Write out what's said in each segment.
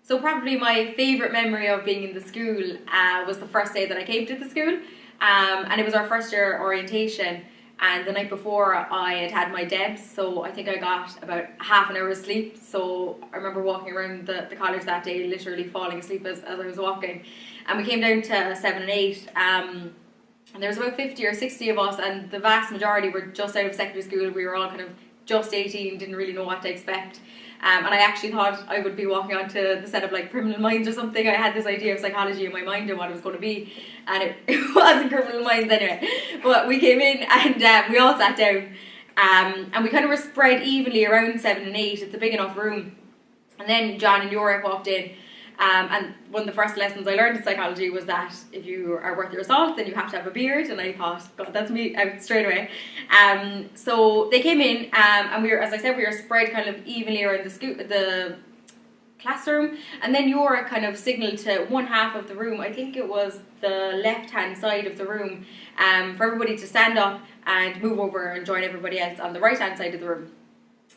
So probably my favourite memory of being in the school was the first day that I came to the school, and it was our first year orientation, and the night before I had had my DEBs, so I think I got about half an hour's sleep. So I remember walking around the college that day, literally falling asleep as I was walking, and we came down to 7 and 8, and there was about 50 or 60 of us, and the vast majority were just out of secondary school. We were all kind of just 18, didn't really know what to expect. And I actually thought I would be walking onto the set of like Criminal Minds or something. I had this idea of psychology in my mind and what it was going to be, and it wasn't Criminal Minds anyway. But we came in and we all sat down, and we kind of were spread evenly around 7 and 8. It's a big enough room. And then John and Yorick walked in, and one of the first lessons I learned in psychology was that if you are worth your salt, then you have to have a beard. And I thought, God, that's me out straight away. So they came in, and we were, as I said, we were spread kind of evenly around the classroom. And then Yorick kind of signalled to one half of the room, I think it was the left-hand side of the room, for everybody to stand up and move over and join everybody else on the right-hand side of the room.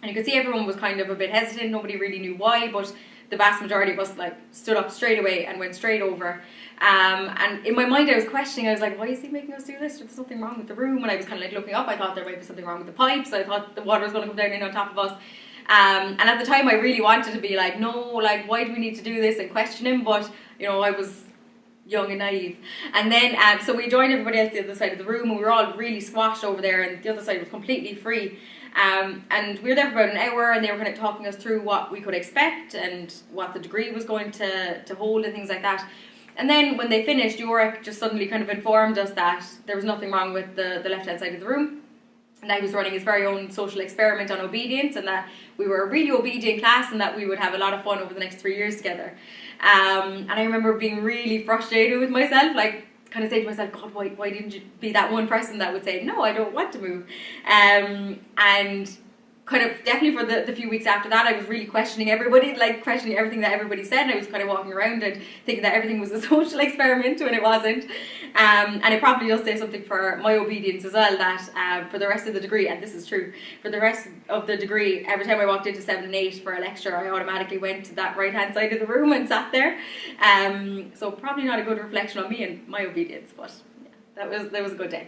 And you could see everyone was kind of a bit hesitant. Nobody really knew why, but the vast majority of us like stood up straight away and went straight over. And in my mind I was questioning, I was like, why is he making us do this? There's something wrong with the room. And I was kind of like looking up, I thought there might be something wrong with the pipes. I thought the water was going to come down in on top of us. And at the time I really wanted to be like, no, like why do we need to do this, and question him, but you know, I was young and naive. And then so we joined everybody else the other side of the room, and we were all really squashed over there, and the other side was completely free. And we were there for about an hour, and they were kind of talking us through what we could expect and what the degree was going to hold and things like that. And then when they finished, Yorick just suddenly kind of informed us that there was nothing wrong with the left-hand side of the room, and that he was running his very own social experiment on obedience, and that we were a really obedient class, and that we would have a lot of fun over the next 3 years together. And I remember being really frustrated with myself, like kind of saying to myself, God, why didn't you be that one person that would say, no, I don't want to move? And kind of definitely for the few weeks after that, I was really questioning everybody, like questioning everything that everybody said, and I was kind of walking around and thinking that everything was a social experiment when it wasn't. And it probably does say something for my obedience as well, that for the rest of the degree, and this is true, for the rest of the degree, every time I walked into 7 and 8 for a lecture, I automatically went to that right hand side of the room and sat there. So probably not a good reflection on me and my obedience, but yeah, that was a good day.